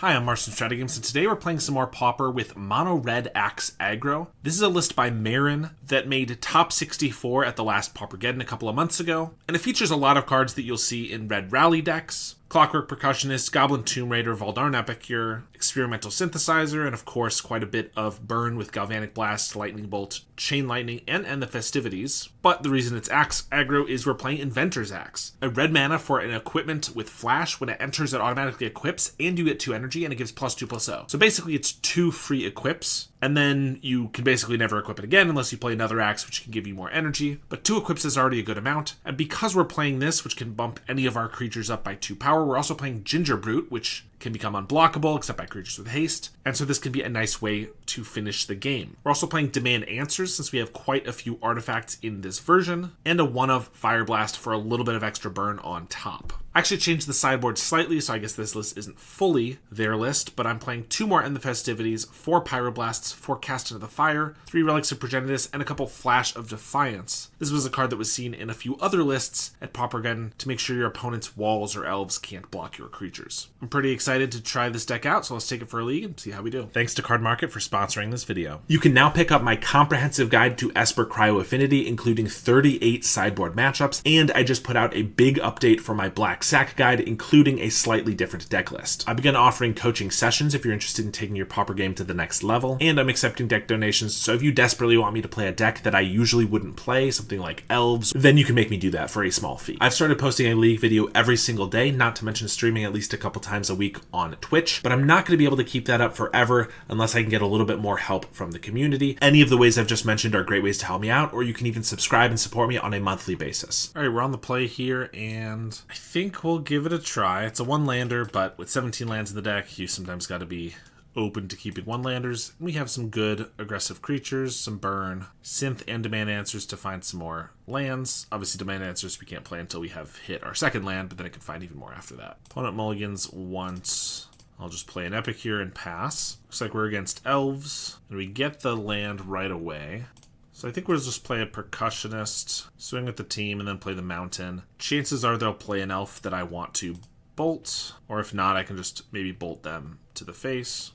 Hi, I'm Marsh from StrataGames, and today we're playing some more Pauper with Mono Red Axe Aggro. This is a list by Marin that made top 64 at the last Paupergeddon a couple of months ago, and it features a lot of cards that you'll see in Red Rally decks. Clockwork Percussionist, Goblin Tomb Raider, Valdarn Epicure, Experimental Synthesizer, and of course quite a bit of burn with Galvanic Blast, Lightning Bolt, Chain Lightning, and End the Festivities. But the reason it's Axe Aggro is we're playing Inventor's Axe. A red mana for an equipment with Flash. When it enters, it automatically equips, and you get 2 energy, and it gives +2/+0. So basically it's 2 free equips, and then you can basically never equip it again unless you play another axe, which can give you more energy. But 2 equips is already a good amount, and because we're playing this, which can bump any of our creatures up by 2 power, we're also playing Ginger Brute, which can become unblockable except by creatures with haste, and so this can be a nice way to finish the game. We're also playing Demand Answers since we have quite a few artifacts in this version, and a 1-of Fire Blast for a little bit of extra burn on top. I actually changed the sideboard slightly, so I guess this list isn't fully their list, but I'm playing 2 more End the Festivities, 4 Pyroblasts, 4 Cast into the Fire, 3 Relics of Progenitus, and a couple Flash of Defiance. This was a card that was seen in a few other lists at Paupergeddon to make sure your opponent's walls or elves can't block your creatures. I'm pretty excited to try this deck out, so let's take it for a league and see how we do. Thanks to Card Market for sponsoring this video. You can now pick up my comprehensive guide to Esper Cryo Affinity, including 38 sideboard matchups, and I just put out a big update for my Black Sack guide, including a slightly different deck list. I began offering coaching sessions if you're interested in taking your Pauper game to the next level, and I'm accepting deck donations, so if you desperately want me to play a deck that I usually wouldn't play, something like Elves, then you can make me do that for a small fee. I've started posting a league video every single day, not to mention streaming at least a couple times a week on Twitch, but I'm not going to be able to keep that up forever unless I can get a little bit more help from the community. Any of the ways I've just mentioned are great ways to help me out, or you can even subscribe and support me on a monthly basis. Alright, we're on the play here, and I think we'll give it a try. It's a 1-lander, but with 17 lands in the deck, you sometimes got to be open to keeping 1-landers. We have some good aggressive creatures, some burn, synth, and demand answers to find some more lands. Obviously demand answers we can't play until we have hit our second land, but then it can find even more after that. Opponent mulligans once. I'll just play an Epicure and pass. Looks like we're against Elves, and we get the land right away. So I think we'll just play a Percussionist, swing with the team, and then play the Mountain. Chances are they'll play an Elf that I want to bolt, or if not, I can just maybe bolt them to the face.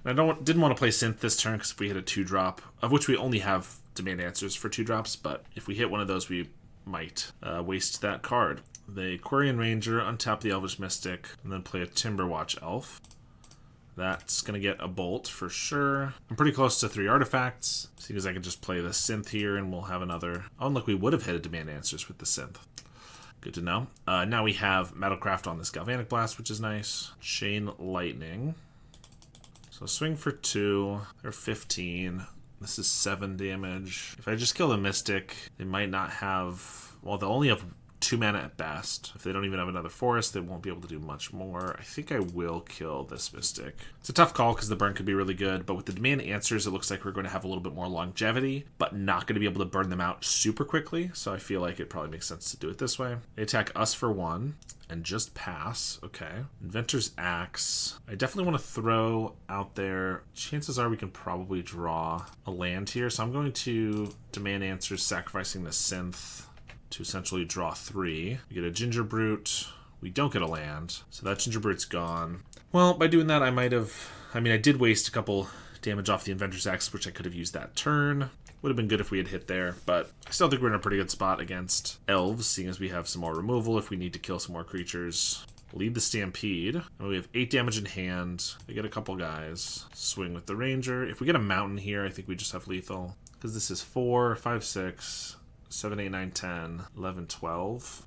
And I didn't want to play Synth this turn, because if we hit a 2-drop, of which we only have demand answers for 2-drops, but if we hit one of those, we might waste that card. The Quirion Ranger, untap the Elvish Mystic, and then play a Timberwatch Elf. That's going to get a bolt for sure. I'm pretty close to 3 artifacts, seeing as I can just play the Synth here and we'll have another. Oh, and look, we would have hit a demand answers with the Synth. Good to know. Now we have Metalcraft on this Galvanic Blast, which is nice. Chain Lightning. So swing for 2. They're 15. This is 7 damage. If I just kill the Mystic, they might not have. Well, they'll only have 2 mana at best. If they don't even have another forest, they won't be able to do much more. I think I will kill this Mystic. It's a tough call because the burn could be really good, but with the demand answers, it looks like we're going to have a little bit more longevity, but not going to be able to burn them out super quickly, so I feel like it probably makes sense to do it this way. They attack us for 1 and just pass. Okay. Inventor's Axe. I definitely want to throw out there. Chances are we can probably draw a land here, so I'm going to demand answers, sacrificing the Synth to essentially draw 3. We get a Ginger Brute. We don't get a land, so that Ginger Brute's gone. Well, by doing that, I did waste a couple damage off the Inventor's Axe, which I could have used that turn. Would have been good if we had hit there, but I still think we're in a pretty good spot against Elves, seeing as we have some more removal if we need to kill some more creatures. Lead the Stampede. And we have 8 damage in hand. They get a couple guys. Swing with the Ranger. If we get a Mountain here, I think we just have lethal, because this is 4, 5, 6... 7, 8, 9, 10, 11, 12.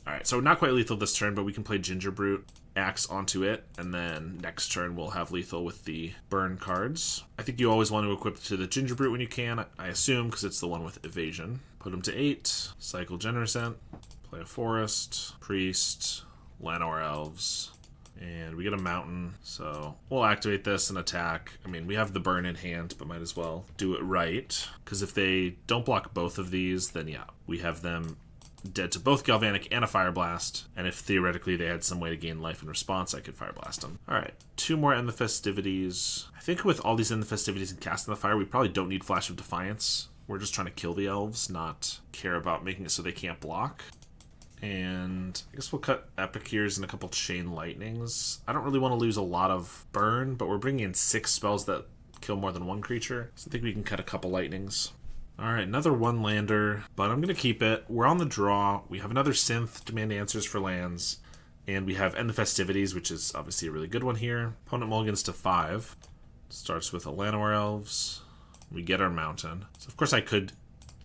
Alright, so not quite lethal this turn, but we can play Ginger Brute, Axe onto it, and then next turn we'll have lethal with the burn cards. I think you always want to equip to the Ginger Brute when you can, I assume, because it's the one with evasion. Put him to 8, cycle Generosent, play a Forest, Priest, Llanowar Elves, and we get a Mountain, so we'll activate this and attack. I mean, we have the burn in hand, but might as well do it right, because if they don't block both of these, then yeah, we have them dead to both Galvanic and a Fire Blast, and if theoretically they had some way to gain life in response, I could Fire Blast them. Alright, 2 more End the Festivities. I think with all these End the Festivities and Cast in the Fire, we probably don't need Flash of Defiance. We're just trying to kill the Elves, not care about making it so they can't block. And I guess we'll cut Epic Ears and a couple Chain Lightnings. I don't really want to lose a lot of burn, but we're bringing in 6 spells that kill more than 1 creature. So I think we can cut a couple Lightnings. Alright, another 1-lander, but I'm going to keep it. We're on the draw. We have another Synth, Demand Answers for lands. And we have End the Festivities, which is obviously a really good one here. Opponent mulligans to 5. Starts with a Llanowar Elves. We get our Mountain. So of course I could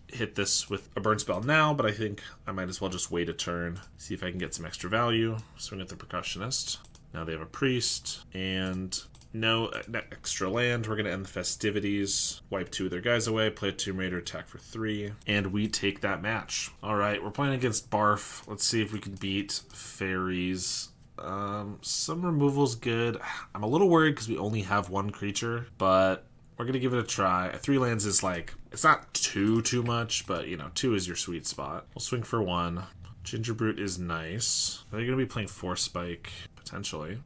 hit this with a burn spell now, but I think I might as well just wait a turn, see if I can get some extra value. Swing at the Percussionist. Now they have a Priest, and no extra land. We're going to end the Festivities, wipe 2 of their guys away, play a Tomb Raider, attack for 3, and we take that match. Alright, we're playing against Barf. Let's see if we can beat Fairies. Some removal's good. I'm a little worried because we only have 1 creature, but we're going to give it a try. 3 lands is like, it's not too much, but, you know, 2 is your sweet spot. We'll swing for 1. Ginger Brute is nice. Are they going to be playing Force Spike? Potentially.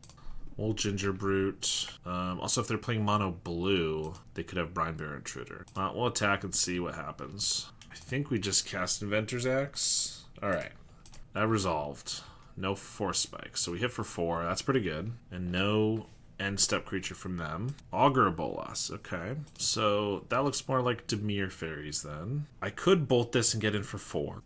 Old Ginger Brute. Also, if they're playing mono blue, they could have Brine Bear Intruder. We'll attack and see what happens. I think we just cast Inventor's Axe. Alright. That resolved. No Force Spike. So we hit for 4. That's pretty good. And no end step creature from them. Augur Bolas. Okay. So that looks more like Dimir Fairies then. I could bolt this and get in for 4.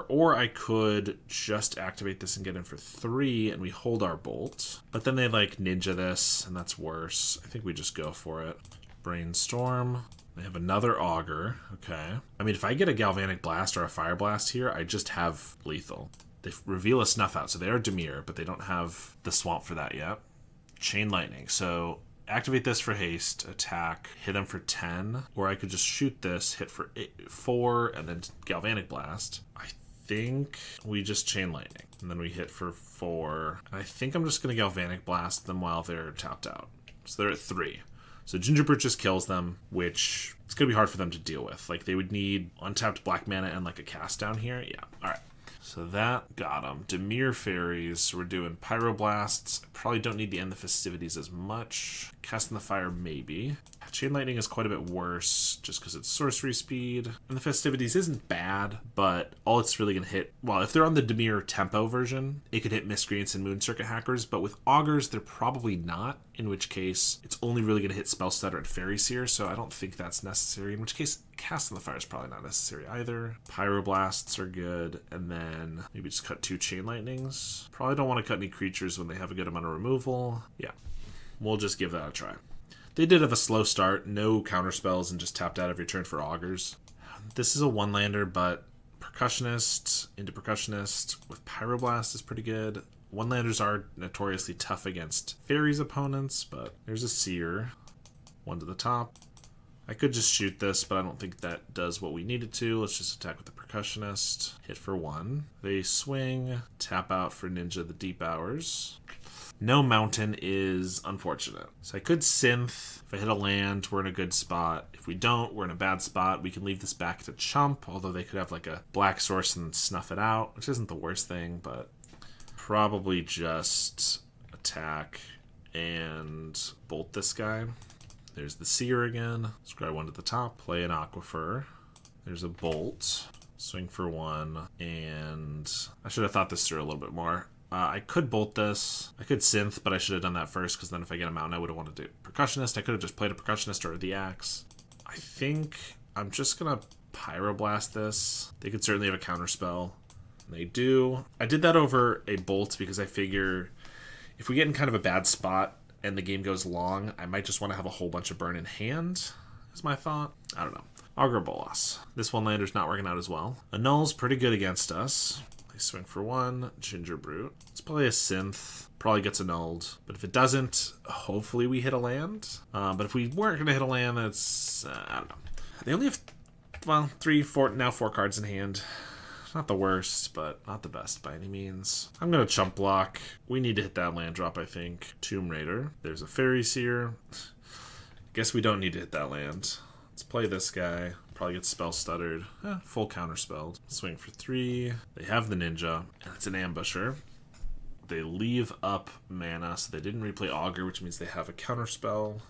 Or I could just activate this and get in for 3 and we hold our bolt. But then they like ninja this and that's worse. I think we just go for it. Brainstorm. They have another Augur. Okay. I mean, if I get a Galvanic Blast or a Fire Blast here, I just have lethal. They reveal a Snuff Out, so they are Dimir, but they don't have the Swamp for that yet. Chain Lightning. So activate this for haste, attack, hit them for 10, or I could just shoot this, hit for 4, and then Galvanic Blast. I think we just Chain Lightning, and then we hit for 4. And I think I'm just going to Galvanic Blast them while they're tapped out. So they're at 3. So Ginger Brute just kills them, which it's going to be hard for them to deal with. Like, they would need untapped black mana and like a cast down here. Yeah, alright. So that got them. Dimir Fairies. We're doing Pyroblasts. I probably don't need to end the Festivities as much. Casting the Fire, maybe. Chain Lightning is quite a bit worse, just because it's sorcery speed. And the Festivities isn't bad, but all it's really going to hit... Well, if they're on the Dimir Tempo version, it could hit Miscreants and Moon Circuit Hackers, but with Augurs, they're probably not, in which case, it's only really going to hit Spellstutter and Fairy Seer, so I don't think that's necessary, in which case, Casting the Fire is probably not necessary either. Pyroblasts are good, and then maybe just cut 2 Chain Lightnings. Probably don't want to cut any creatures when they have a good amount of removal. Yeah, we'll just give that a try. They did have a slow start, no counterspells, and just tapped out every turn for Augurs. This is a 1-lander, but Percussionist into Percussionist with Pyroblast is pretty good. 1-landers are notoriously tough against Fairies opponents, but there's a Seer. 1 to the top. I could just shoot this, but I don't think that does what we need it to. Let's just attack with the Percussionist. Hit for 1. They swing, tap out for Ninja the Deep Hours. No Mountain is unfortunate. So I could Synth. If I hit a land, we're in a good spot. If we don't, we're in a bad spot. We can leave this back to Chump, although they could have like a black source and snuff it out, which isn't the worst thing, but probably just attack and bolt this guy. There's the Seer again. Scry 1 to the top. Play an Aquifer. There's a Bolt. Swing for 1. And I should have thought this through a little bit more. I could bolt this. I could Synth, but I should have done that first, because then if I get a Mountain, I would have wanted to do Percussionist. I could have just played a Percussionist or the Axe. I think I'm just going to Pyroblast this. They could certainly have a counterspell. They do. I did that over a Bolt because I figure if we get in kind of a bad spot and the game goes long, I might just want to have a whole bunch of burn in hand, is my thought. I don't know. Augur Bolas. This 1-lander's not working out as well. Annul's pretty good against us. They swing for 1. Ginger Brute. Let's play a Synth. Probably gets annulled. But if it doesn't, hopefully we hit a land. But if we weren't going to hit a land, that's... I don't know. They only have, well, 4 cards in hand. Not the worst, but not the best by any means. I'm going to chump block. We need to hit that land drop, I think. Tomb Raider. There's a Fairy Seer. Guess we don't need to hit that land. Let's play this guy. Probably get spell stuttered. Full counterspelled. Swing for 3. They have the Ninja, and it's an Ambusher. They leave up mana, so they didn't replay Augur, which means they have a counterspell.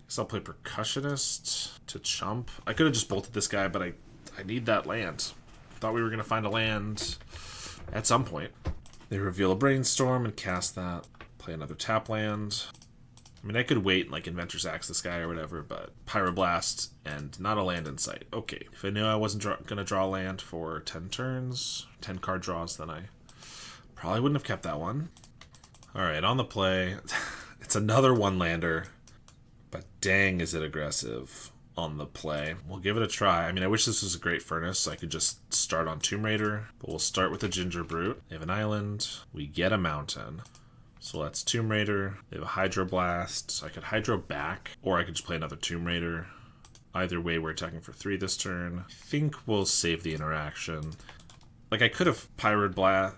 Guess I'll play Percussionist to chump. I could have just bolted this guy, but I need that land. Thought we were going to find a land at some point. They reveal a Brainstorm and cast that. Play another tap land. I mean, I could wait and like Inventor's Axe this guy or whatever, but Pyroblast and not a land in sight. Okay, if I knew I wasn't going to draw land for 10 turns, 10 card draws, then I probably wouldn't have kept that one. All right, on the play, it's another one-lander, but dang is it aggressive on the play. We'll give it a try. I mean, I wish this was a great Furnace so I could just start on Tomb Raider, but we'll start with a Ginger Brute. They have an island. We get a mountain. So that's Tomb Raider. They have a Hydroblast, so I could Hydro back, or I could just play another Tomb Raider. Either way, we're attacking for 3 this turn. I think we'll save the interaction. Like, I could have Pyroblasted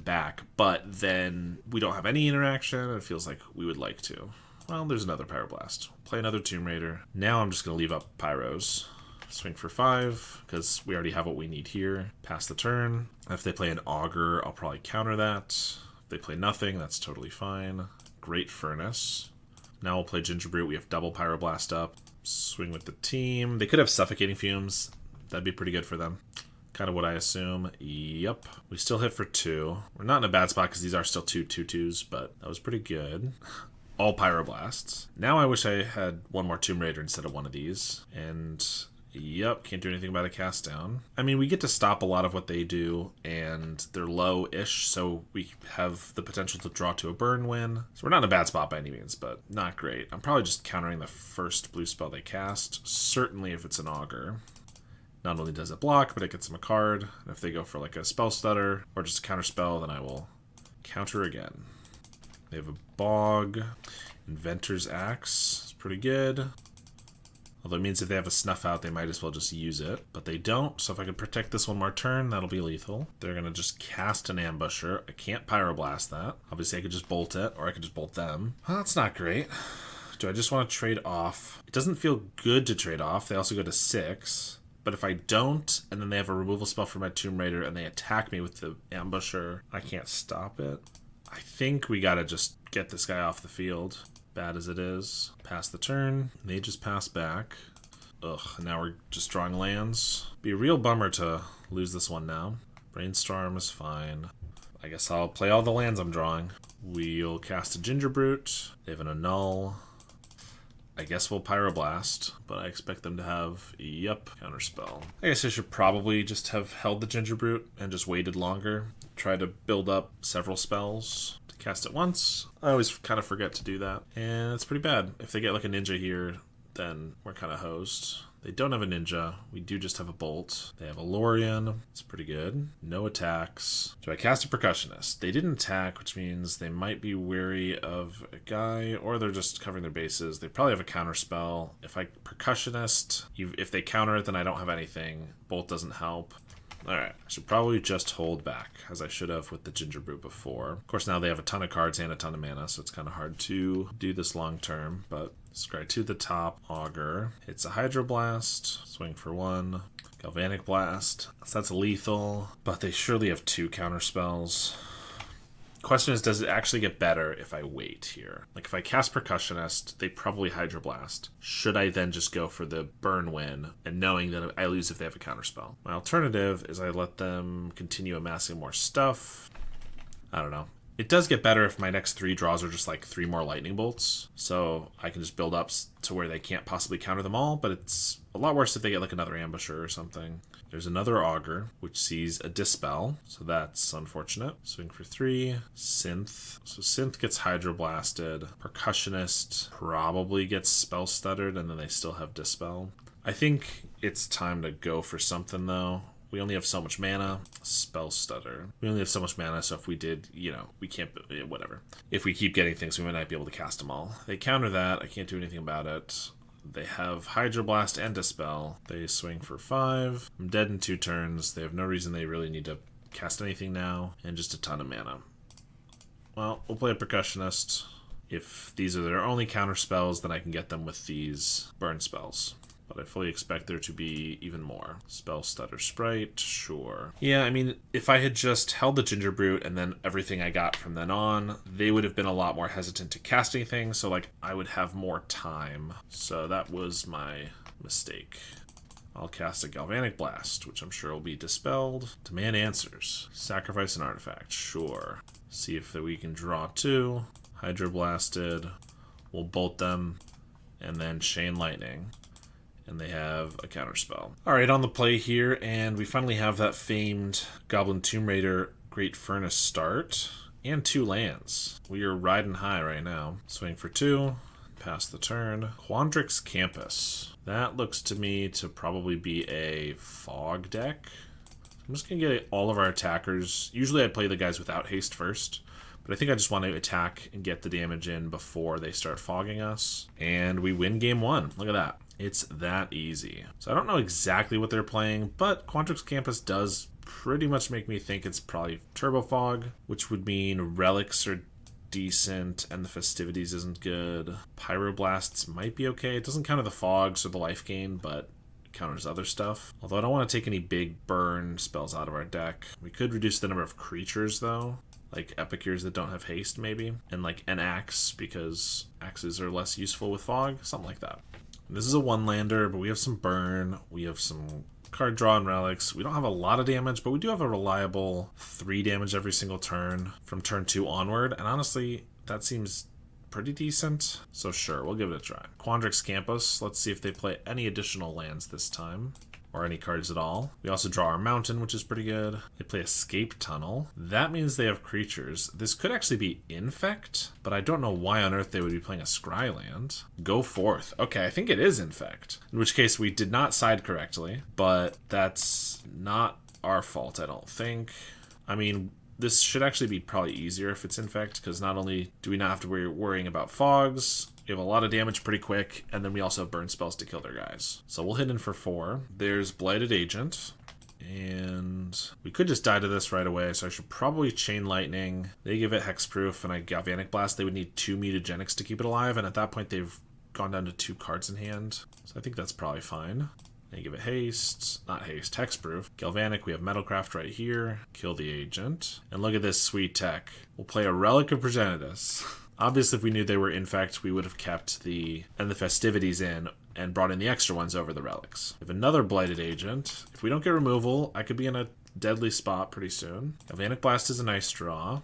back, but then we don't have any interaction. It feels like we would like to. Well, there's another Pyroblast. Play another Tomb Raider. Now I'm just going to leave up Pyros. Swing for 5, because we already have what we need here. Pass the turn. If they play an Augur, I'll probably counter that. They play nothing, that's totally fine. Great Furnace. Now we'll play Ginger Brute. We have double Pyroblast up. Swing with the team. They could have Suffocating Fumes. That'd be pretty good for them. Kind of what I assume. Yep. We still hit for 2. We're not in a bad spot because these are still 2/2/2s, but that was pretty good. All Pyroblasts. Now I wish I had one more Tomb Raider instead of one of these. And yep, can't do anything about a cast down. I mean, we get to stop a lot of what they do, and they're low-ish, so we have the potential to draw to a burn win. So we're not in a bad spot by any means, but not great. I'm probably just countering the first blue spell they cast, certainly if it's an Augur. Not only does it block, but it gets them a card. And if they go for like a Spell Stutter or just a counter spell, then I will counter again. They have a Bog. Inventor's Axe is pretty good. Although it means if they have a Snuff Out, they might as well just use it. But they don't, so if I can protect this one more turn, that'll be lethal. They're going to just cast an Ambusher. I can't Pyroblast that. Obviously, I could just bolt it, or I could just bolt them. Well, that's not great. Do I just want to trade off? It doesn't feel good to trade off. They also go to 6. But if I don't, and then they have a removal spell for my Tomb Raider, and they attack me with the Ambusher, I can't stop it. I think we gotta just get this guy off the field. Bad as it is. Pass the turn. They just pass back. Ugh, now we're just drawing lands. Be a real bummer to lose this one now. Brainstorm is fine. I guess I'll play all the lands I'm drawing. We'll cast a Ginger Brute. They have an Annul. I guess we'll Pyroblast, but I expect them to have, yep, Counterspell. I guess I should probably just have held the Ginger Brute and just waited longer. Try to build up several spells to cast it once. I always kind of forget to do that, and it's pretty bad. If they get like a Ninja here, then we're kind of hosed. They don't have a Ninja. We do just have a Bolt. They have a Lorien. It's pretty good. No attacks. Do I cast a Percussionist? They didn't attack, which means they might be wary of a guy, or they're just covering their bases. They probably have a counter spell. If I Percussionist, if they counter it, then I don't have anything. Bolt doesn't help. Alright, I should probably just hold back, as I should have with the Ginger Brute before. Of course, now they have a ton of cards and a ton of mana, so it's kind of hard to do this long term, but scry to the top, Augur. Hits a Hydroblast, swing for 1, Galvanic Blast. So that's lethal, but they surely have 2 counter spells. Question is, does it actually get better if I wait here? Like, if I cast Percussionist, they probably Hydroblast. Should I then just go for the burn win, and knowing that I lose if they have a counterspell? My alternative is I let them continue amassing more stuff. I don't know. It does get better if my next 3 draws are just like 3 more lightning bolts. So I can just build up to where they can't possibly counter them all, but it's a lot worse if they get like another ambusher or something. There's another Augur, which sees a Dispel, so that's unfortunate. Swing for 3. Synth. So Synth gets Hydroblasted. Percussionist probably gets Spell Stuttered, and then they still have Dispel. I think it's time to go for something, though. We only have so much mana. Spell Stutter. We only have so much mana, so if we did, we can't, whatever. If we keep getting things, we might not be able to cast them all. They counter that. I can't do anything about it. They have Hydroblast and Dispel. They swing for 5. I'm dead in 2 turns. They have no reason they really need to cast anything now, and just a ton of mana. Well, we'll play a Percussionist. If these are their only counter spells, then I can get them with these burn spells. But I fully expect there to be even more. Spell Stutter Sprite, sure. Yeah, I mean, if I had just held the Ginger Brute and then everything I got from then on, they would have been a lot more hesitant to cast anything, so like I would have more time. So that was my mistake. I'll cast a Galvanic Blast, which I'm sure will be dispelled. Demand answers. Sacrifice an artifact. Sure. See if we can draw 2. Hydroblasted. We'll bolt them. And then Chain Lightning. And they have a counterspell. Alright, on the play here, and we finally have that famed Goblin Tomb Raider Great Furnace start. And 2 lands. We are riding high right now. Swing for 2. Pass the turn. Quandrix Campus. That looks to me to probably be a fog deck. I'm just going to get all of our attackers. Usually I play the guys without haste first, but I think I just want to attack and get the damage in before they start fogging us. And we win game 1. Look at that. It's that easy. So I don't know exactly what they're playing, but Quandrix Campus does pretty much make me think it's probably Turbo Fog, which would mean relics are decent and the festivities isn't good. Pyroblasts might be okay. It doesn't counter the fogs or the life gain, but it counters other stuff. Although I don't want to take any big burn spells out of our deck. We could reduce the number of creatures though, like epicures that don't have haste maybe, and like an axe because axes are less useful with fog, something like that. And this is a 1-lander, but we have some burn, we have some card draw and relics. We don't have a lot of damage, but we do have a reliable 3 damage every single turn from turn 2 onward, and honestly, that seems pretty decent. So sure, we'll give it a try. Quandrix Campus, let's see if they play any additional lands this time, or any cards at all. We also draw our mountain, which is pretty good. They play Escape Tunnel. That means they have creatures. This could actually be Infect, but I don't know why on earth they would be playing a Scry land. Go forth. Okay, I think it is Infect. In which case we did not side correctly, but that's not our fault, I don't think. I mean, this should actually be probably easier if it's Infect, because not only do we not have to be worrying about fogs, we have a lot of damage pretty quick, and then we also have burn spells to kill their guys. So we'll hit in for 4. There's Blighted Agent, and we could just die to this right away, so I should probably Chain Lightning. They give it Hexproof, and I Galvanic Blast. They would need 2 Mutagenics to keep it alive, and at that point they've gone down to 2 cards in hand. So I think that's probably fine. They give it haste, not haste, hexproof. Galvanic, we have Metalcraft right here. Kill the agent. And look at this sweet tech. We'll play a Relic of Progenitus. Obviously, if we knew they were Infect, we would have kept the festivities in and brought in the extra ones over the relics. We have another Blighted Agent. If we don't get removal, I could be in a deadly spot pretty soon. Galvanic Blast is a nice draw.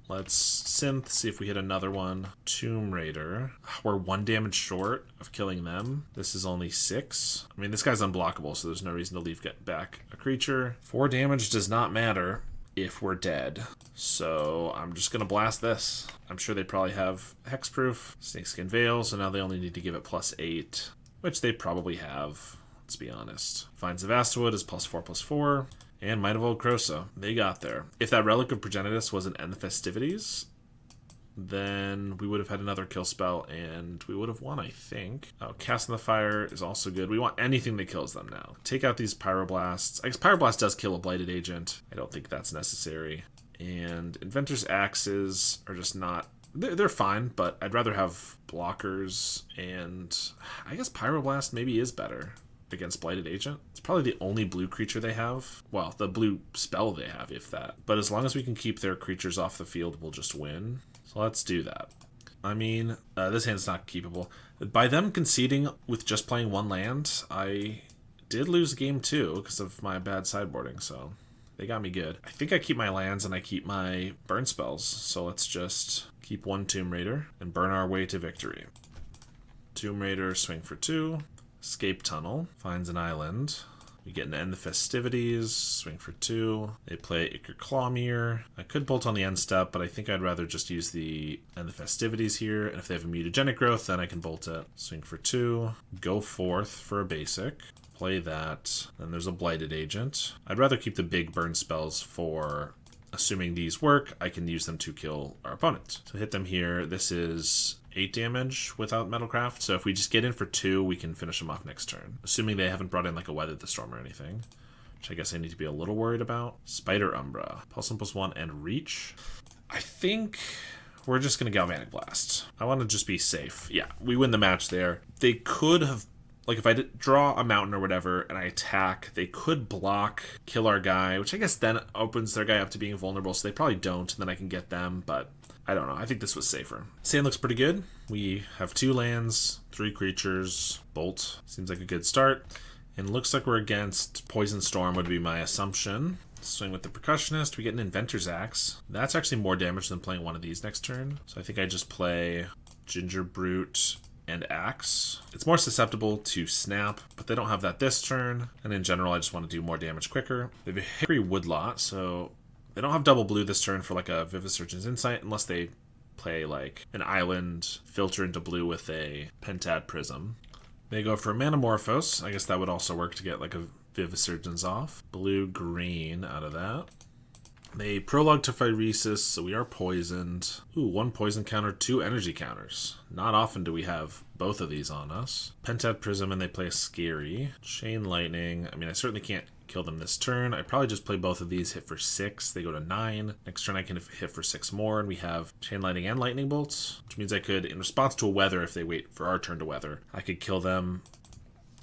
Let's synth, see if we hit another one. Tomb Raider. We're 1 damage short of killing them. This is only 6. I mean, this guy's unblockable, so there's no reason to leave back a creature. 4 damage does not matter if we're dead. So I'm just going to blast this. I'm sure they probably have Hexproof, Snakeskin Veil, so now they only need to give it +8, which they probably have, let's be honest. Finds of Astwood is +4/+4. And Might of Old Krosa. They got there. If that Relic of Progenitus wasn't End the Festivities, then we would have had another kill spell and we would have won, I think. Oh, Cast in the Fire is also good. We want anything that kills them now. Take out these Pyroblasts. I guess Pyroblast does kill a Blighted Agent. I don't think that's necessary. And Inventor's Axes are just not... They're fine, but I'd rather have blockers, and I guess Pyroblast maybe is better against Blighted Agent. It's probably the only blue creature they have. Well, the blue spell they have, if that. But as long as we can keep their creatures off the field, we'll just win. So let's do that. I mean, this hand's not keepable. By them conceding with just playing 1 land, I did lose game 2 because of my bad sideboarding, so they got me good. I think I keep my lands and I keep my burn spells, so let's just keep 1 Tomb Raider and burn our way to victory. Tomb Raider, swing for 2. Escape Tunnel, finds an island. We get to End the Festivities, swing for 2. They play Ichor Clawmere. I could bolt on the end step, but I think I'd rather just use the End the Festivities here. And if they have a Mutagenic Growth, then I can bolt it. Swing for 2. Go forth for a basic. Play that. Then there's a Blighted Agent. I'd rather keep the big burn spells for... Assuming these work, I can use them to kill our opponent. So hit them here. This is 8 damage without Metalcraft. So if we just get in for 2, we can finish them off next turn. Assuming they haven't brought in like a Weather the Storm or anything, which I guess I need to be a little worried about. Spider Umbra, +1/+1 and Reach. I think we're just going to Galvanic Blast. I want to just be safe. Yeah, we win the match there. They could have... Like, if I draw a mountain or whatever and I attack, they could block, kill our guy, which I guess then opens their guy up to being vulnerable, so they probably don't, and then I can get them, but I don't know. I think this was safer. Sand looks pretty good. We have 2 lands, 3 creatures, bolt. Seems like a good start. And looks like we're against Poison Storm would be my assumption. Swing with the Percussionist. We get an Inventor's Axe. That's actually more damage than playing one of these next turn. So I think I just play Ginger Brute and Axe. It's more susceptible to Snap, but they don't have that this turn. And in general, I just want to do more damage quicker. They have a Hickory Woodlot, so they don't have double blue this turn for like a Vivisurgeon's Insight unless they play like an island, filter into blue with a Pentad Prism. They go for Manamorphose. I guess that would also work to get like a Vivisurgeon's off. Blue-green out of that. They prologue to Phyresis, so we are poisoned. Ooh, 1 poison counter, 2 energy counters. Not often do we have both of these on us. Pentad Prism, and they play a Scary. Chain Lightning. I mean, I certainly can't kill them this turn. I probably just play both of these, hit for 6. They go to 9. Next turn I can hit for 6 more, and we have Chain Lightning and Lightning Bolts, which means I could, in response to a weather, if they wait for our turn to weather, I could kill them.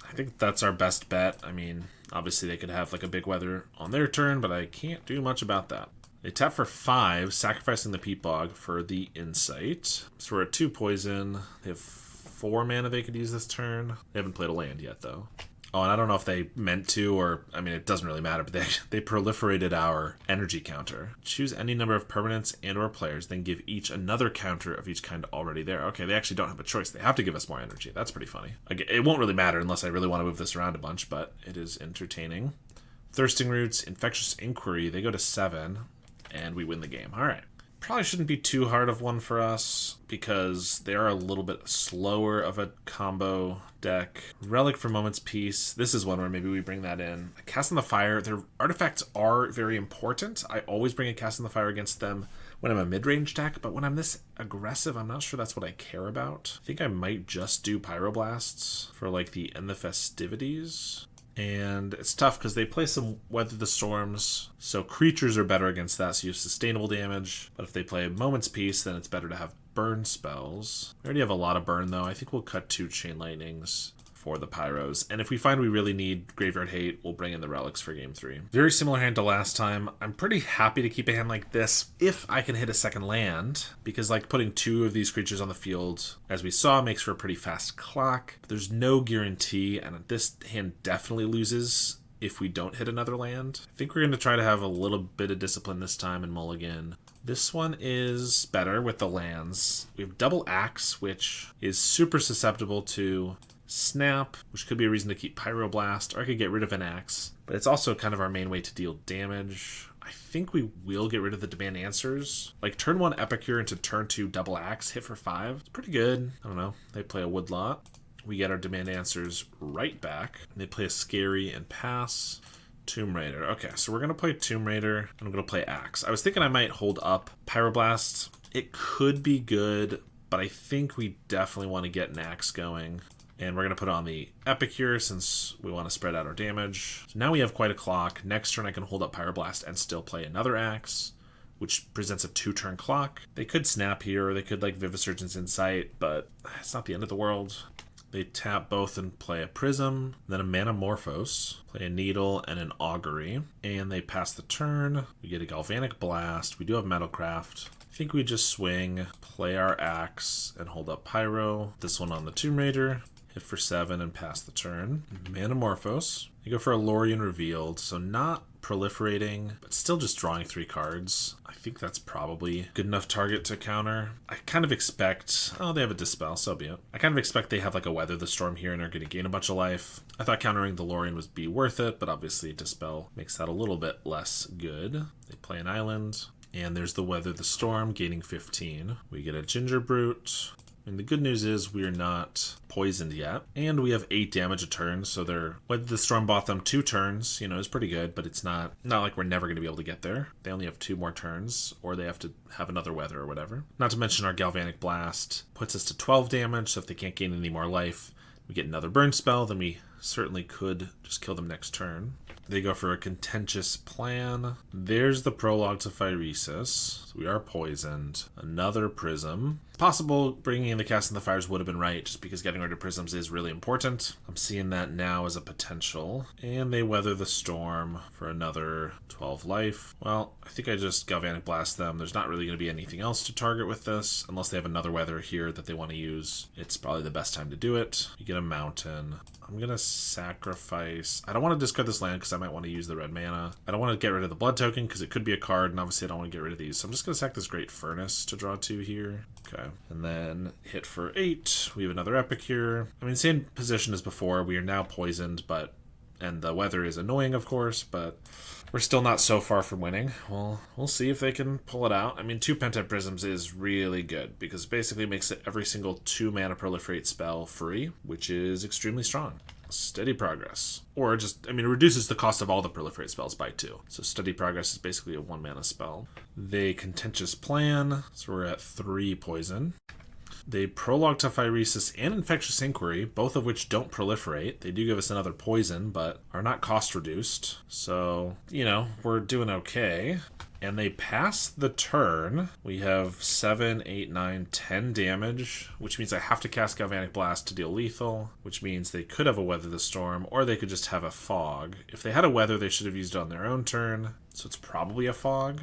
I think that's our best bet. I mean, obviously they could have like a big weather on their turn, but I can't do much about that. They tap for 5, sacrificing the Peat Bog for the Insight. So we're at 2 poison. They have 4 mana they could use this turn. They haven't played a land yet, though. Oh, and I don't know if they meant to, or, I mean, it doesn't really matter, but they proliferated our energy counter. Choose any number of permanents and or players, then give each another counter of each kind already there. Okay, they actually don't have a choice. They have to give us more energy. That's pretty funny. It won't really matter unless I really want to move this around a bunch, but it is entertaining. Thirsting Roots, Infectious Inquiry, they go to 7, and we win the game. All right. Probably shouldn't be too hard of one for us because they are a little bit slower of a combo deck. Relic for Moment's Peace. This is one where maybe we bring that in. Cast in the Fire. Their artifacts are very important. I always bring a Cast in the Fire against them when I'm a mid-range deck, but when I'm this aggressive, I'm not sure that's what I care about. I think I might just do Pyroblasts for like the End the Festivities. And it's tough because they play some Weather the Storms, so creatures are better against that, so you have sustainable damage. But if they play Moment's Peace, then it's better to have burn spells. We already have a lot of burn, though. I think we'll cut 2 Chain Lightnings for the Pyros. And if we find we really need Graveyard Hate, we'll bring in the Relics for game 3. Very similar hand to last time. I'm pretty happy to keep a hand like this if I can hit a second land, because like putting 2 of these creatures on the field, as we saw, makes for a pretty fast clock. There's no guarantee, and this hand definitely loses if we don't hit another land. I think we're going to try to have a little bit of discipline this time and mulligan. This one is better with the lands. We have Double Axe, which is super susceptible to Snap, which could be a reason to keep Pyroblast, or I could get rid of an Axe. But it's also kind of our main way to deal damage. I think we will get rid of the Demand Answers. Like turn 1 Epicure into turn 2 Double Axe, hit for 5. It's pretty good. I don't know. They play a Woodlot. We get our Demand Answers right back. They play a Scary and pass. Tomb Raider. Okay, so we're going to play Tomb Raider, and I'm going to play Axe. I was thinking I might hold up Pyroblast. It could be good, but I think we definitely want to get an Axe going. And we're going to put on the Epicure since we want to spread out our damage. So now we have quite a clock. Next turn I can hold up Pyroblast and still play another Axe, which presents a 2-turn clock. They could snap here, or they could like Vivisurgeon's Insight, but it's not the end of the world. They tap both and play a Prism, then a Manamorphose, play a Needle and an Augury, and they pass the turn. We get a Galvanic Blast. We do have Metalcraft. I think we just swing, play our Axe, and hold up Pyro. This one on the Tomb Raider. Hit for 7 and pass the turn. Manamorphose. You go for a Lorien Revealed, so not proliferating, but still just drawing 3 cards. I think that's probably good enough target to counter. I kind of expect... Oh, they have a Dispel, so be it. I kind of expect they have like a Weather the Storm here and are going to gain a bunch of life. I thought countering the Lorien would be worth it, but obviously Dispel makes that a little bit less good. They play an island, and there's the Weather the Storm, gaining 15. We get a Ginger Brute. And the good news is we are not poisoned yet, and we have 8 damage a turn, so whether the Storm bought them 2 turns, you know, is pretty good, but it's not like we're never going to be able to get there. They only have 2 more turns, or they have to have another weather or whatever. Not to mention our Galvanic Blast puts us to 12 damage, so if they can't gain any more life, we get another burn spell, then we certainly could just kill them next turn. They go for a Contentious Plan. There's the prologue to Phyresis. So we are poisoned. Another Prism. It's possible bringing in the Cast in the Fires would have been right, just because getting rid of Prisms is really important. I'm seeing that now as a potential. And they Weather the Storm for another 12 life. Well, I think I just Galvanic Blast them. There's not really going to be anything else to target with this, unless they have another Weather here that they want to use. It's probably the best time to do it. You get a Mountain. I'm going to sacrifice. I don't want to discard this land because I might want to use the red mana. I don't want to get rid of the blood token because it could be a card, and obviously I don't want to get rid of these. So I'm just going to sack this Great Furnace to draw 2 here. Okay. And then hit for 8. We have another Epicure. I mean, same position as before. We are now poisoned, and the weather is annoying, of course, but we're still not so far from winning. Well, we'll see if they can pull it out. I mean, 2 Pentad Prisms is really good because it basically makes it every single 2 mana proliferate spell free, which is extremely strong. Steady Progress. Or just, I mean, it reduces the cost of all the proliferate spells by 2. So Steady Progress is basically a 1 mana spell. They Contentious Plan, so we're at 3 poison. They Prologue to Phyresis and Infectious Inquiry, both of which don't proliferate. They do give us another poison, but are not cost reduced. So, you know, we're doing okay. And they pass the turn. We have 7, 8, 9, 10 damage, which means I have to cast Galvanic Blast to deal lethal, which means they could have a Weather the Storm, or they could just have a Fog. If they had a Weather, they should have used it on their own turn, so it's probably a Fog,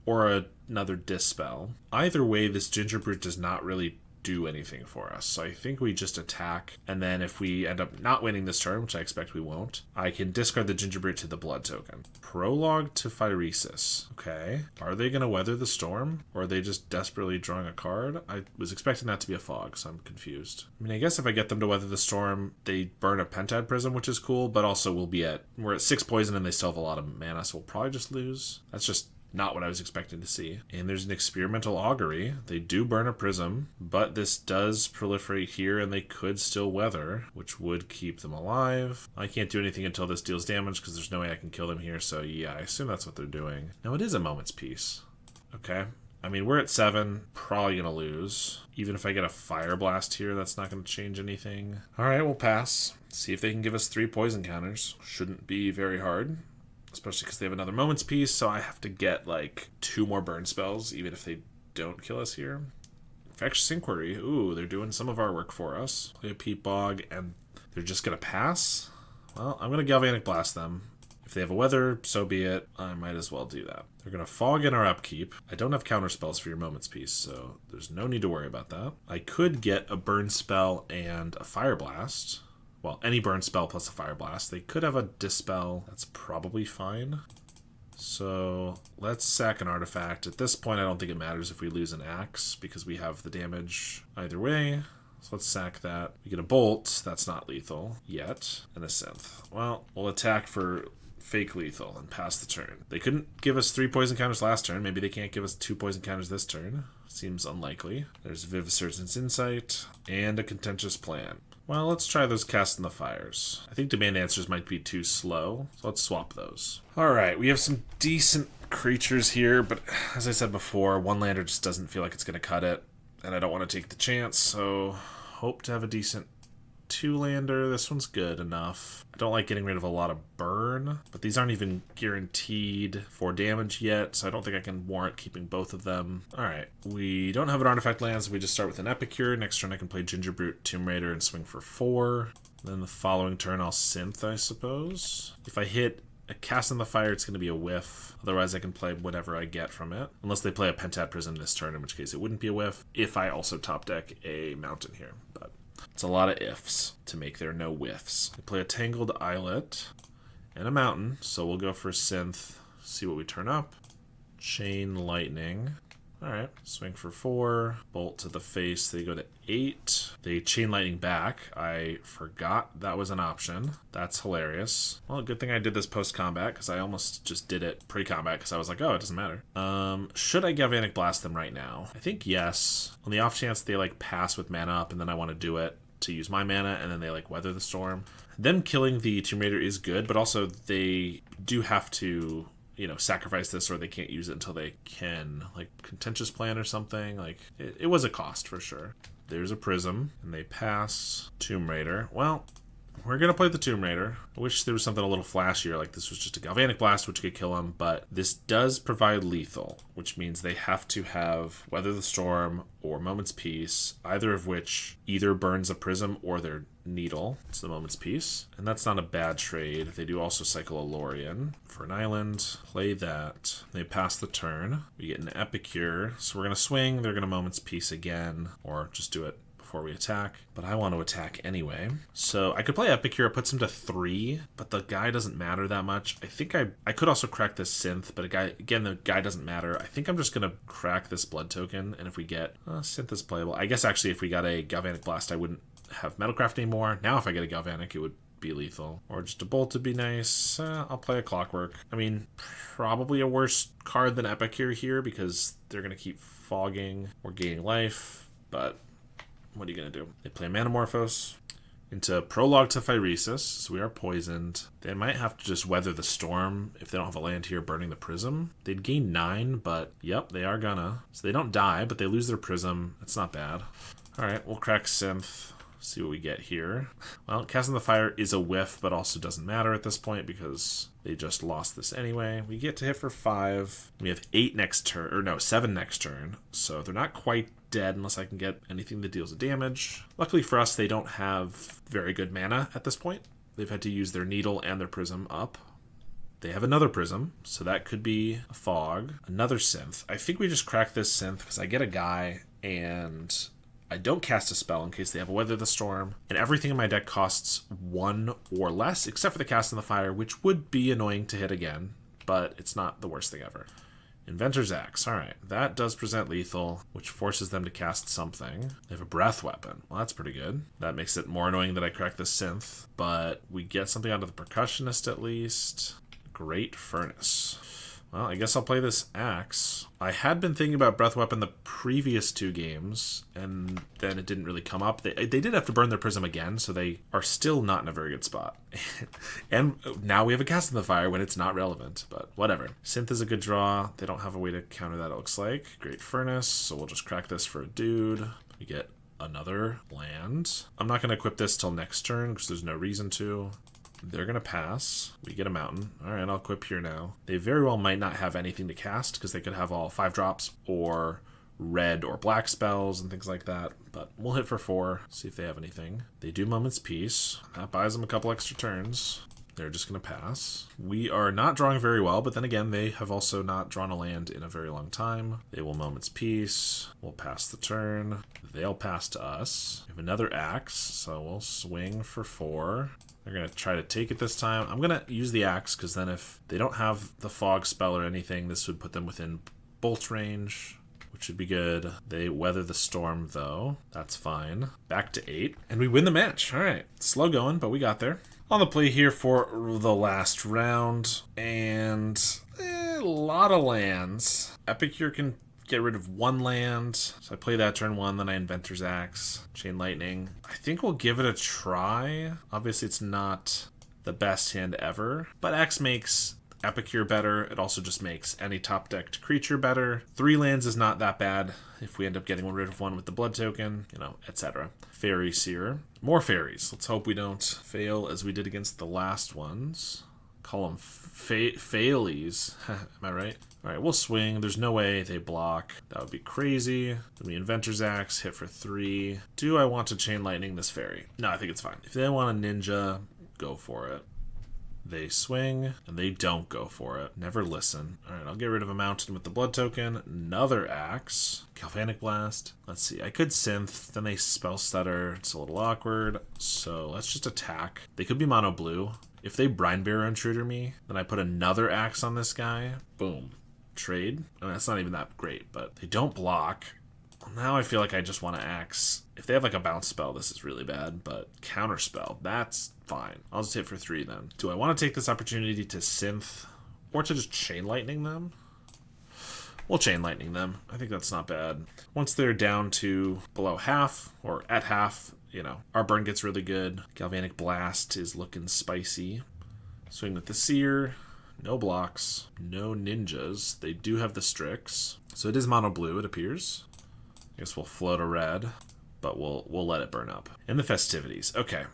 or another Dispel. Either way, this Ginger Brute does not really do anything for us. So I think we just attack, and then if we end up not winning this turn, which I expect we won't, I can discard the Ginger Brute to the blood token. Prologue to Phyresis. Okay. Are they going to weather the storm? Or are they just desperately drawing a card? I was expecting that to be a fog, so I'm confused. I mean, I guess if I get them to weather the storm, they burn a Pentad Prism, which is cool, but also we're at 6 poison and they still have a lot of mana, so we'll probably just lose. That's just not what I was expecting to see. And there's an Experimental Augury. They do burn a prism, but this does proliferate here and they could still weather, which would keep them alive. I can't do anything until this deals damage because there's no way I can kill them here, so yeah, I assume that's what they're doing. Now it is a Moment's Peace. Okay. I mean, we're at 7, probably going to lose. Even if I get a Fire Blast here, that's not going to change anything. Alright, we'll pass. See if they can give us 3 poison counters. Shouldn't be very hard. Especially because they have another Moment's Peace, so I have to get like 2 more burn spells, even if they don't kill us here. Infectious Inquiry. Ooh, they're doing some of our work for us. Play a Peat Bog, and they're just going to pass? Well, I'm going to Galvanic Blast them. If they have a Weather, so be it. I might as well do that. They're going to Fog in our upkeep. I don't have counter spells for your Moment's Peace, so there's no need to worry about that. I could get a Burn Spell and a Fire Blast. Well, any burn spell plus a Fire Blast. They could have a Dispel. That's probably fine. So let's sack an artifact. At this point, I don't think it matters if we lose an axe because we have the damage either way. So let's sack that. We get a Bolt. That's not lethal yet. And a Synth. Well, we'll attack for fake lethal and pass the turn. They couldn't give us 3 poison counters last turn. Maybe they can't give us 2 poison counters this turn. Seems unlikely. There's Vivisurgent's Insight and a Contentious Plan. Well, let's try those Cast in the Fires. I think Demand Answers might be too slow, so let's swap those. Alright, we have some decent creatures here, but as I said before, 1-lander just doesn't feel like it's going to cut it, and I don't want to take the chance, so hope to have a decent 2-lander. This one's good enough. I don't like getting rid of a lot of burn, but these aren't even guaranteed for damage yet, so I don't think I can warrant keeping both of them. Alright, we don't have an artifact land, so we just start with an Epicure. Next turn I can play Ginger Brute, Tomb Raider, and swing for 4. Then the following turn I'll Synth, I suppose. If I hit a Cast in the Fire, it's going to be a whiff. Otherwise, I can play whatever I get from it. Unless they play a Pentad Prism this turn, in which case it wouldn't be a whiff. If I also top deck a Mountain here, but it's a lot of ifs to make there no whiffs. I play a Tangled Islet and a Mountain, so we'll go for Synth, see what we turn up. Chain Lightning. Alright, swing for 4, Bolt to the face, they go to 8. They Chain Lightning back. I forgot that was an option. That's hilarious. Well, good thing I did this post-combat, because I almost just did it pre-combat, because I was like, oh, it doesn't matter. Should I Galvanic Blast them right now? I think yes. On the off chance they, like, pass with mana up, and then I want to do it to use my mana, and then they, like, Weather the Storm. Them killing the Tomb Raider is good, but also they do have to, you know, sacrifice this, or they can't use it until they can, like, Contentious Plan or something. Like, it was a cost for sure. There's a Prism, and they pass Tomb Raider. Well, we're going to play the Tomb Raider. I wish there was something a little flashier, like this was just a Galvanic Blast, which could kill him, but this does provide lethal, which means they have to have Weather the Storm or Moment's Peace, either of which either burns a Prism or their Needle. It's the Moment's Peace, and that's not a bad trade. They do also cycle a Lorien for an island. Play that. They pass the turn. We get an Epicure, so we're going to swing. They're going to Moment's Peace again, or just do it before we attack, but I want to attack anyway. So I could play Epic here, it puts him to 3, but the guy doesn't matter that much. I think I could also crack this Synth, but the guy doesn't matter. I think I'm just going to crack this Blood Token, and if we get Synth is playable. I guess actually if we got a Galvanic Blast, I wouldn't have Metalcraft anymore. Now if I get a Galvanic, it would be lethal. Or just a Bolt would be nice. I'll play a Clockwork. I mean, probably a worse card than Epic here because they're going to keep fogging or gaining life, but what are you going to do? They play Manamorphose into Prologue to Phyresis, so we are poisoned. They might have to just weather the storm if they don't have a land here burning the Prism. They'd gain 9, but yep, they are gonna. So they don't die, but they lose their Prism. That's not bad. Alright, we'll crack Synth. See what we get here. Well, Casting the Fire is a whiff, but also doesn't matter at this point because they just lost this anyway. We get to hit for 5. We have 8 next turn, or no, 7 next turn. So they're not quite dead unless I can get anything that deals damage. Luckily for us, they don't have very good mana at this point. They've had to use their Needle and their Prism up. They have another Prism, so that could be a Fog. Another Synth. I think we just crack this Synth because I get a guy and I don't cast a spell in case they have a Weather the Storm, and everything in my deck costs 1 or less, except for the Casting the Fire, which would be annoying to hit again, but it's not the worst thing ever. Inventor's Axe. Alright, that does present lethal, which forces them to cast something. They have a Breath Weapon. Well, that's pretty good. That makes it more annoying that I crack the Synth, but we get something out of the Percussionist at least. Great Furnace. Well, I guess I'll play this Axe. I had been thinking about Breath Weapon the previous 2 games, and then it didn't really come up. They did have to burn their Prism again, so they are still not in a very good spot. And now we have a Cast in the Fire when it's not relevant, but whatever. Synth is a good draw. They don't have a way to counter that, it looks like. Great Furnace, so we'll just crack this for a dude. We get another land. I'm not going to equip this till next turn, because there's no reason to. They're going to pass. We get a mountain. Alright, I'll equip here now. They very well might not have anything to cast because they could have all 5 drops or red or black spells and things like that. But we'll hit for 4, see if they have anything. They do Moment's Peace. That buys them a couple extra turns. They're just going to pass. We are not drawing very well, but then again, they have also not drawn a land in a very long time. They will Moment's Peace. We'll pass the turn. They'll pass to us. We have another Axe, so we'll swing for 4. They're going to try to take it this time. I'm going to use the Axe because then if they don't have the Fog spell or anything, this would put them within Bolt range, which should be good. They weather the storm though. That's fine. Back to 8. And we win the match. All right. Slow going, but we got there. On the play here for the last round. And a lot of lands. Epicure can get rid of 1 land. So I play that turn 1, then I Inventor's Axe, Chain Lightning. I think we'll give it a try. Obviously it's not the best hand ever, but Axe makes Epicure better. It also just makes any top-decked creature better. 3 lands is not that bad if we end up getting rid of 1 with the Blood Token, you know, etc. Fairy Seer. More fairies. Let's hope we don't fail as we did against the last ones. Call them failies. Am I right? Alright, we'll swing. There's no way they block. That would be crazy. Then we Inventor's Axe, hit for 3. Do I want to Chain Lightning this fairy? No, I think it's fine. If they want a ninja, go for it. They swing, and they don't go for it. Never listen. Alright, I'll get rid of a mountain with the Blood Token. Another Axe. Galvanic Blast. Let's see. I could Synth, then they Spell Stutter. It's a little awkward. So let's just attack. They could be mono blue. If they Brine Bearer Intruder me, then I put another Axe on this guy. Boom. Trade. I mean, that's not even that great, but they don't block. Now I feel like I just want to Axe. If they have like a bounce spell, this is really bad, but counter spell, that's fine. I'll just hit for 3 then. Do I want to take this opportunity to Synth or to just Chain Lightning them? We'll Chain Lightning them. I think that's not bad. Once they're down to below half or at half, you know, our burn gets really good. Galvanic Blast is looking spicy. Swing with the Seer. No blocks. No ninjas. They do have the Strix. So it is mono blue, it appears. I guess we'll float a red, but we'll let it burn up. In the festivities. Okay.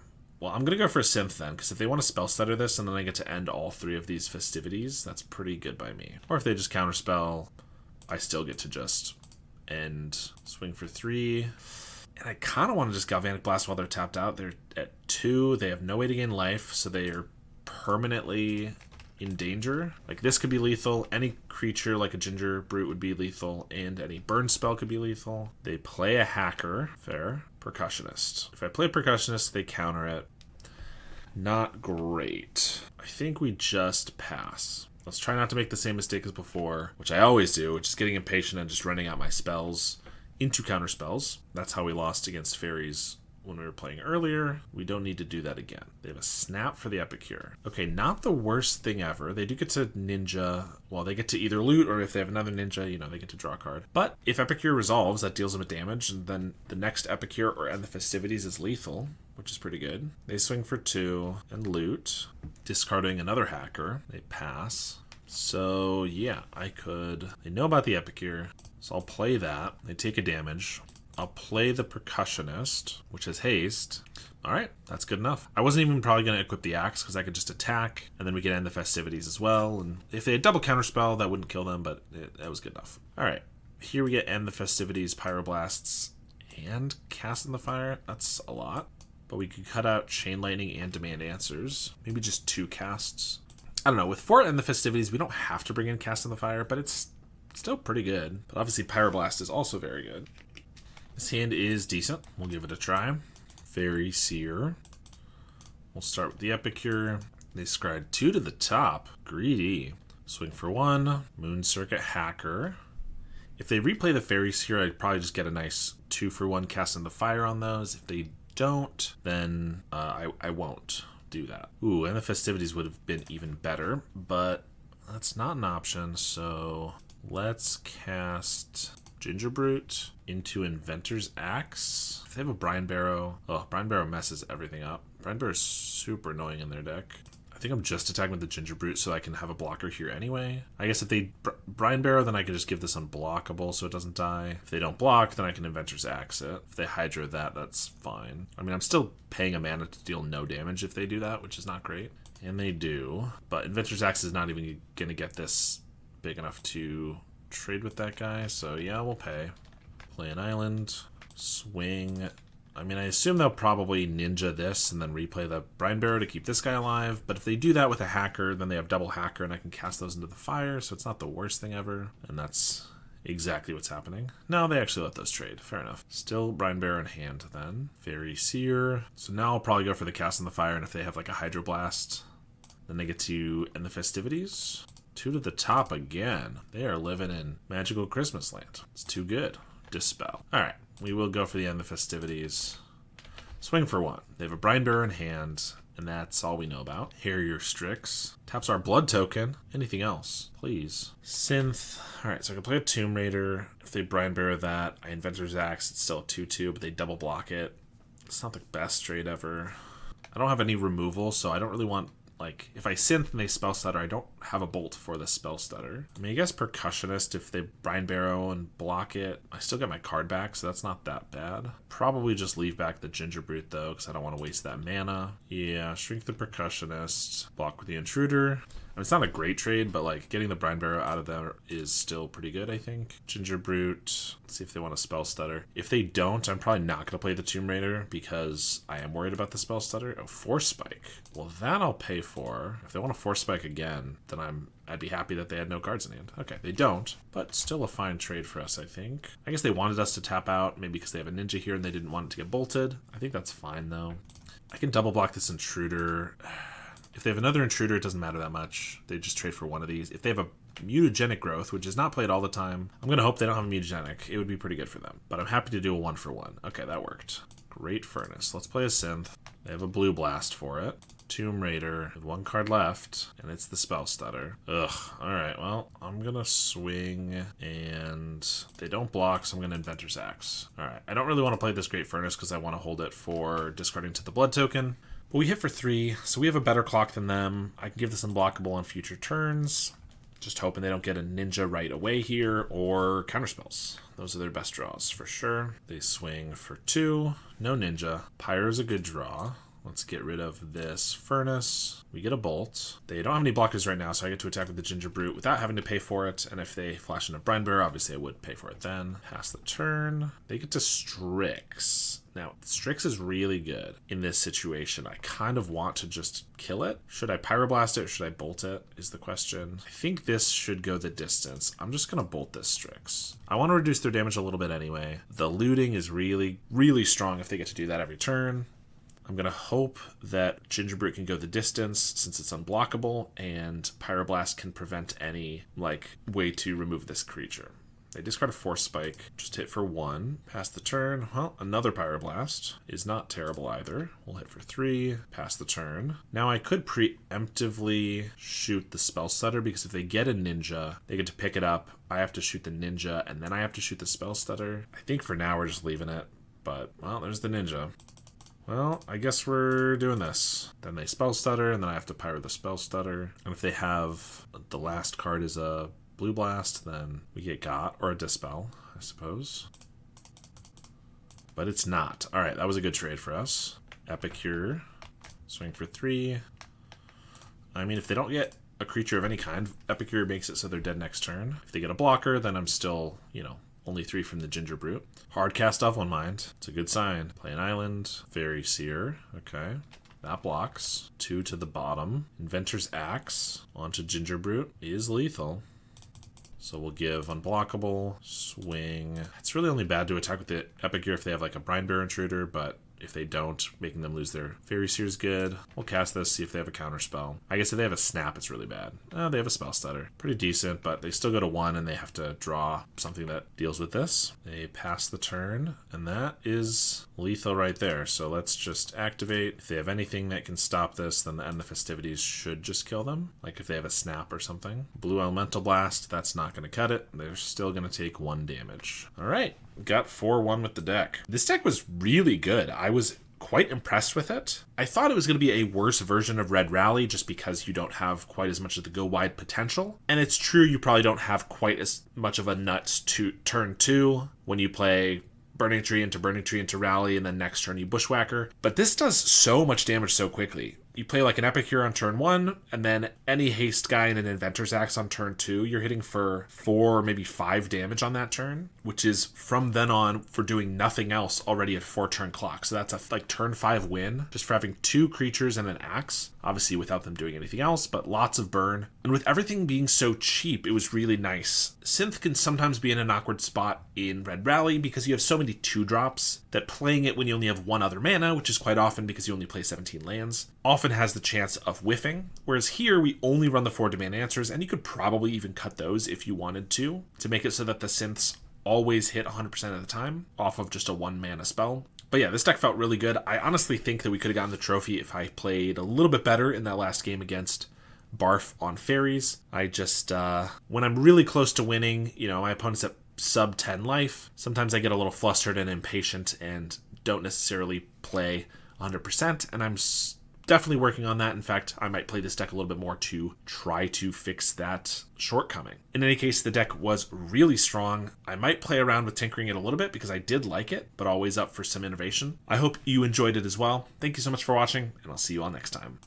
Well, I'm going to go for a Synth then, because if they want to spell stutter this and then I get to end all 3 of these festivities, that's pretty good by me. Or if they just counterspell, I still get to just end, swing for 3. And I kind of want to just Galvanic Blast while they're tapped out. They're at 2. They have no way to gain life, so they are permanently in danger. Like this could be lethal. Any creature like a Ginger Brute would be lethal, and any burn spell could be lethal. They play a hacker. Fair. Percussionist. If I play Percussionist, they counter it. Not great. I think we just pass. Let's try not to make the same mistake as before, which I always do, which is getting impatient and just running out my spells into counter spells. That's how we lost against fairies when we were playing earlier. We don't need to do that again. They have a snap for the Epicure. Okay, not the worst thing ever. They do get to ninja. Well, they get to either loot, or if they have another ninja, you know, they get to draw a card. But if Epicure resolves, that deals them a damage, and then the next Epicure or End the Festivities is lethal, which is pretty good. They swing for 2 and loot, discarding another hacker. They pass. So yeah, they know about the Epicure, so I'll play that. They take a damage. I'll play the Percussionist, which is haste. All right, that's good enough. I wasn't even probably going to equip the axe because I could just attack, and then we could end the festivities as well. And if they had double counterspell, that wouldn't kill them, but that was good enough. All right, here we get end the festivities, pyroblasts, and cast in the fire. That's a lot, but we could cut out chain lightning and demand answers. Maybe just 2 casts. I don't know. With 4 end the festivities, we don't have to bring in cast in the fire, but it's still pretty good. But obviously, pyroblast is also very good. This hand is decent. We'll give it a try. Fairy Seer. We'll start with the Epicure. They scryed 2 to the top. Greedy. Swing for 1. Moon Circuit Hacker. If they replay the Fairy Seer, I'd probably just get a nice 2-for-1 cast in the fire on those. If they don't, then I won't do that. Ooh, and the festivities would have been even better, but that's not an option, so let's cast Ginger Brute into Inventor's Axe. If they have a Brine Barrow, Brine Barrow messes everything up. Brine Barrow is super annoying in their deck. I think I'm just attacking with the Ginger Brute so I can have a blocker here anyway. I guess if they Brine Barrow, then I can just give this unblockable so it doesn't die. If they don't block, then I can Inventor's Axe it. If they Hydra that, that's fine. I mean, I'm still paying a mana to deal no damage if they do that, which is not great. And they do. But Inventor's Axe is not even going to get this big enough to trade with that guy, so yeah, we'll pay. Play an island, swing. I mean, I assume they'll probably ninja this and then replay the Brine Barrow to keep this guy alive, but if they do that with a hacker, then they have double hacker and I can cast those into the fire, so it's not the worst thing ever, and that's exactly what's happening. No, they actually let those trade. Fair enough. Still Brine Barrow in hand then. Fairy Seer. So now I'll probably go for the cast in the fire, and if they have like a Hydroblast, then they get to end the festivities. 2 to the top again. They are living in magical Christmas land. It's too good. Dispel. All right, we will go for the end of the festivities. Swing for 1. They have a Brine Barrow in hand, and that's all we know about. Harrier Strix. Taps our blood token. Anything else, please. Synth. All right, so I can play a Tomb Raider. If they Brine Barrow that, I Inventor's Axe. It's still a 2/2, but they double block it. It's not the best trade ever. I don't have any removal, so I don't really want... Like, if I synth and they spell stutter, I don't have a bolt for the spell stutter. I mean, I guess Percussionist, if they Brine Barrow and block it, I still get my card back, so that's not that bad. Probably just leave back the Ginger Brute, though, because I don't want to waste that mana. Yeah, shrink the Percussionist, block with the Intruder. I mean, it's not a great trade, but, like, getting the Brine Barrow out of there is still pretty good, I think. Ginger Brute. Let's see if they want to spell stutter. If they don't, I'm probably not going to play the Tomb Raider because I am worried about the spell stutter. Oh, Force Spike. Well, that I'll pay for. If they want to Force Spike again, then I'd be happy that they had no cards in hand. Okay, they don't, but still a fine trade for us, I think. I guess they wanted us to tap out, maybe because they have a ninja here and they didn't want it to get bolted. I think that's fine, though. I can double block this Intruder. If they have another Intruder, it doesn't matter that much. They just trade for one of these. If they have a Mutagenic Growth, which is not played all the time, I'm going to hope they don't have a Mutagenic. It would be pretty good for them. But I'm happy to do a 1-for-1. Okay, that worked. Great Furnace. Let's play a Synth. They have a Blue Blast for it. Tomb Raider. With 1 card left, and it's the Spell Stutter. Ugh. Alright, well, I'm going to swing, and they don't block, so I'm going to Inventor's Axe. Alright, I don't really want to play this Great Furnace because I want to hold it for discarding to the Blood token. But we hit for 3, so we have a better clock than them. I can give this unblockable on future turns. Just hoping they don't get a ninja right away here, or counterspells. Those are their best draws, for sure. They swing for 2. No ninja. Pyro's a good draw. Let's get rid of this Furnace. We get a Bolt. They don't have any blockers right now, so I get to attack with the Ginger Brute without having to pay for it. And if they flash in a Brine Barrow, obviously I would pay for it then. Pass the turn. They get to Strix. Now, Strix is really good in this situation. I kind of want to just kill it. Should I Pyroblast it or should I bolt it is the question. I think this should go the distance. I'm just going to bolt this Strix. I want to reduce their damage a little bit anyway. The looting is really, really strong if they get to do that every turn. I'm going to hope that Gingerbrute can go the distance since it's unblockable, and Pyroblast can prevent any, way to remove this creature. They discard a Force Spike, just hit for 1. Pass the turn. Well, another Pyroblast is not terrible either. We'll hit for 3. Pass the turn. Now I could preemptively shoot the Spell Stutter, because if they get a Ninja, they get to pick it up. I have to shoot the Ninja, and then I have to shoot the Spell Stutter. I think for now we're just leaving it, but, well, there's the Ninja. Well, I guess we're doing this. Then they Spell Stutter, and then I have to Pyro the Spell Stutter. And if they have the last card is a Blue Blast, then we get Got, or a Dispel, I suppose. But it's not. Alright, that was a good trade for us. Epicure. Swing for 3. I mean, if they don't get a creature of any kind, Epicure makes it so they're dead next turn. If they get a blocker, then I'm still, only 3 from the Gingerbrute. Hard cast off one mind. It's a good sign. Play an island. Fairy Seer. Okay. That blocks. 2 to the bottom. Inventor's Axe onto Gingerbrute is lethal. So we'll give unblockable, swing. It's really only bad to attack with the Epicure if they have a Brinebearer Intruder, but if they don't, making them lose their Fairy Seer is good. We'll cast this, see if they have a counter spell. I guess if they have a Snap, it's really bad. They have a Spell Stutter. Pretty decent, but they still go to 1 and they have to draw something that deals with this. They pass the turn, and that is lethal right there. So let's just activate. If they have anything that can stop this, then the End the Festivities should just kill them. Like if they have a Snap or something. Blue Elemental Blast, that's not going to cut it. They're still going to take 1 damage. All right. Got 4-1 with the deck. This deck was really good. I was quite impressed with it. I thought it was going to be a worse version of Red Rally just because you don't have quite as much of the go wide potential. And it's true you probably don't have quite as much of a nuts to turn 2 when you play Burning Tree into Rally, and then next turn you Bushwhacker. But this does so much damage so quickly. You play an Epicure on turn 1, and then any haste guy and an Inventor's Axe on turn 2, you're hitting for 4 or maybe 5 damage on that turn, which is from then on for doing nothing else already at 4-turn clock. So that's a turn 5 win, just for having 2 creatures and an axe, obviously without them doing anything else, but lots of burn. And with everything being so cheap, it was really nice. Synth can sometimes be in an awkward spot in Red Rally because you have so many 2-drops that playing it when you only have 1 other mana, which is quite often because you only play 17 lands, often has the chance of whiffing, whereas here we only run the 4 demand answers, and you could probably even cut those if you wanted to make it so that the synths always hit 100% of the time off of just a 1 mana spell. But yeah, this deck felt really good. I honestly think that we could have gotten the trophy if I played a little bit better in that last game against Barf on Fairies. I just, when I'm really close to winning, my opponent's at sub 10 life, sometimes I get a little flustered and impatient and don't necessarily play 100%, and I'm definitely working on that. In fact, I might play this deck a little bit more to try to fix that shortcoming. In any case, the deck was really strong. I might play around with tinkering it a little bit because I did like it, but always up for some innovation. I hope you enjoyed it as well. Thank you so much for watching, and I'll see you all next time.